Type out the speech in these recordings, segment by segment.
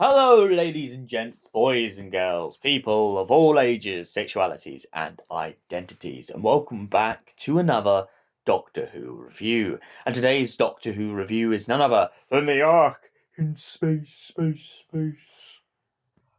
Hello, ladies and gents, boys and girls, people of all ages, sexualities, and identities, and welcome back to another Doctor Who review. And today's Doctor Who review is none other than the Ark in Space.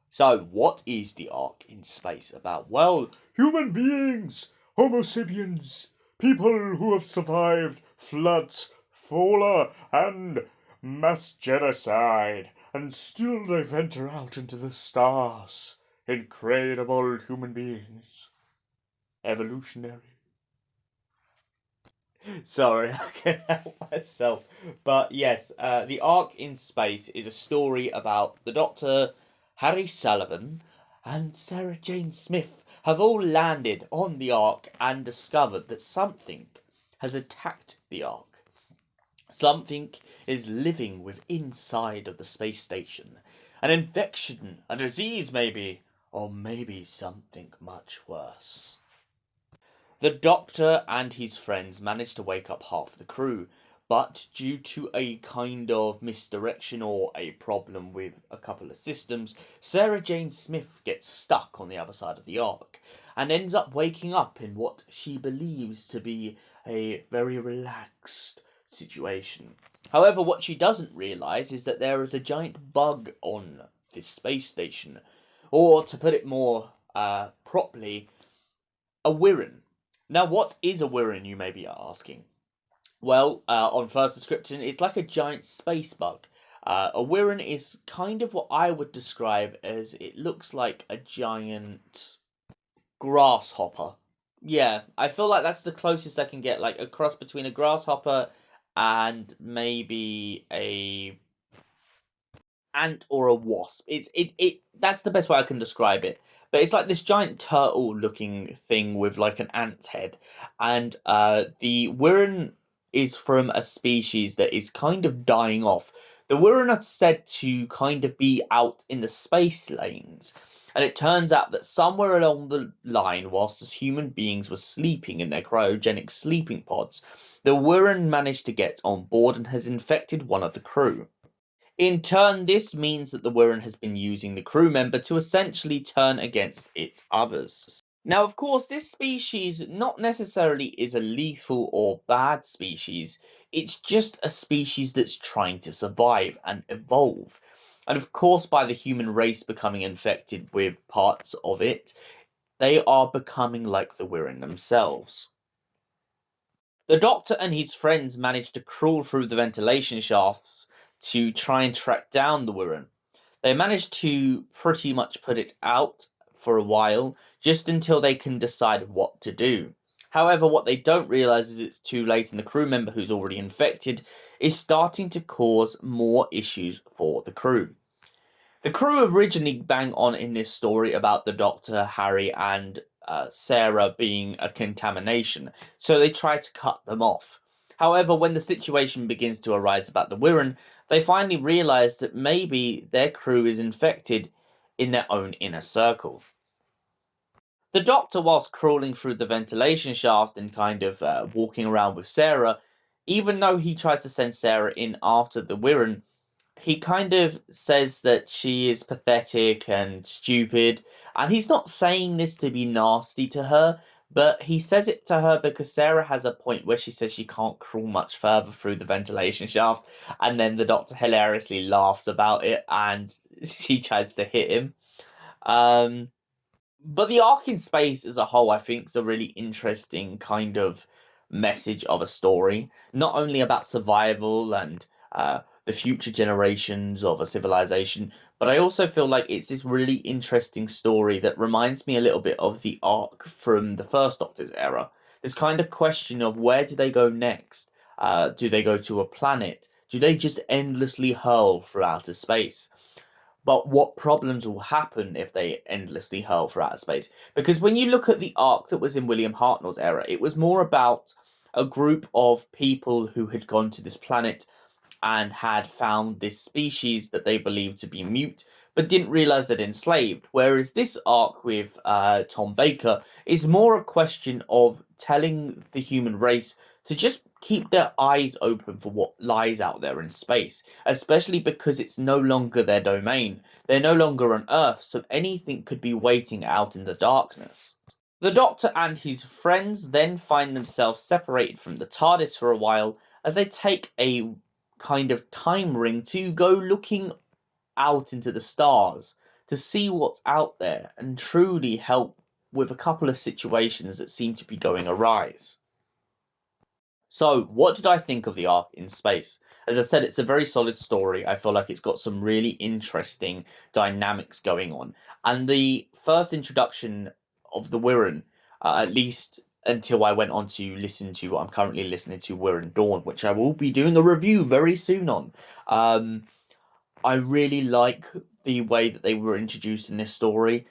So, what is the Ark in Space about? Well, human beings, Homo sapiens, people who have survived floods, Fola, and mass genocide. And still they venture out into the stars. Incredible human beings. Evolutionary. Sorry, I can't help myself. But yes, The Ark in Space is a story about the Doctor, Harry Sullivan, and Sarah Jane Smith have all landed on the Ark and discovered that something has attacked the Ark. Something is living within inside of the space station. An infection, a disease maybe, or maybe something much worse. The Doctor and his friends manage to wake up half the crew, but due to a kind of misdirection or a problem with a couple of systems, Sarah Jane Smith gets stuck on the other side of the Ark and ends up waking up in what she believes to be a very relaxed situation. However, what she doesn't realise is that there is a giant bug on this space station, or to put it more properly, a Wirren. Now, what is a Wirren, you may be asking? Well, on first description, it's like a giant space bug. A Wirren is kind of what I would describe as it looks like a giant grasshopper. Yeah, I feel like that's the closest I can get, like a cross between a grasshopper and maybe a ant or a wasp. It that's the best way I can describe it. But it's like this giant turtle looking thing with like an ant's head. And the Wirren is from a species that is kind of dying off. The Wirren are said to kind of be out in the space lanes. And it turns out that somewhere along the line, whilst as human beings were sleeping in their cryogenic sleeping pods, the Wirren managed to get on board and has infected one of the crew. In turn, this means that the Wirren has been using the crew member to essentially turn against its others. Now, of course, this species not necessarily is a lethal or bad species, it's just a species that's trying to survive and evolve. And of course, by the human race becoming infected with parts of it, they are becoming like the Wirren themselves. The Doctor and his friends manage to crawl through the ventilation shafts to try and track down the Wirren. They manage to pretty much put it out for a while, just until they can decide what to do. However, what they don't realise is it's too late, and the crew member who's already infected is starting to cause more issues for the crew. The crew originally bang on in this story about the Doctor, Harry, and Sarah being a contamination, so they try to cut them off. However, when the situation begins to arise about the Wirren, they finally realise that maybe their crew is infected in their own inner circle. The Doctor, whilst crawling through the ventilation shaft and kind of walking around with Sarah, even though he tries to send Sarah in after the Wirren, he kind of says that she is pathetic and stupid, and he's not saying this to be nasty to her, but he says it to her because Sarah has a point where she says she can't crawl much further through the ventilation shaft, and then the Doctor hilariously laughs about it, and she tries to hit him. But the Ark in Space as a whole, I think, is a really interesting kind of message of a story. Not only about survival and the future generations of a civilization, but I also feel like it's this really interesting story that reminds me a little bit of the Ark from the first Doctor's era. This kind of question of where do they go next? Do they go to a planet? Do they just endlessly hurl through outer space? But what problems will happen if they endlessly hurl through outer space? Because when you look at the Ark that was in William Hartnell's era, it was more about a group of people who had gone to this planet and had found this species that they believed to be mute, but didn't realise they'd enslaved. Whereas this arc with Tom Baker is more a question of telling the human race to just keep their eyes open for what lies out there in space, especially because it's no longer their domain. They're no longer on Earth, so anything could be waiting out in the darkness. The Doctor and his friends then find themselves separated from the TARDIS for a while as they take a kind of time ring to go looking out into the stars to see what's out there and truly help with a couple of situations that seem to be going awry. So, what did I think of the arc in space? As I said, it's a very solid story. I feel like it's got some really interesting dynamics going on. And the first introduction of the Wirren, at least until I went on to listen to what I'm currently listening to, Wirren Dawn, which I will be doing a review very soon on. I really like the way that they were introduced in this story.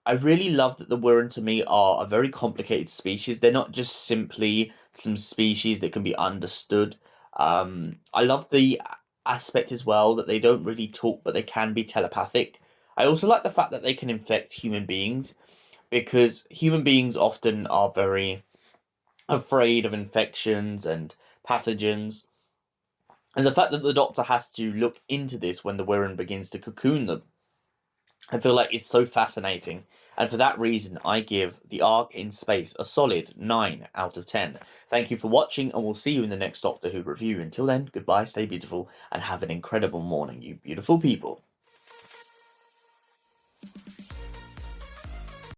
I really love that the Wirren to me are a very complicated species. They're not just simply some species that can be understood. I love the aspect as well that they don't really talk, but they can be telepathic. I also like the fact that they can infect human beings, because human beings often are very afraid of infections and pathogens. And the fact that the Doctor has to look into this when the Wirren begins to cocoon them, I feel like it's so fascinating. And for that reason, I give the arc in space a solid 9 out of 10. Thank you for watching, and we'll see you in the next Doctor Who review. Until then, goodbye, stay beautiful, and have an incredible morning, you beautiful people.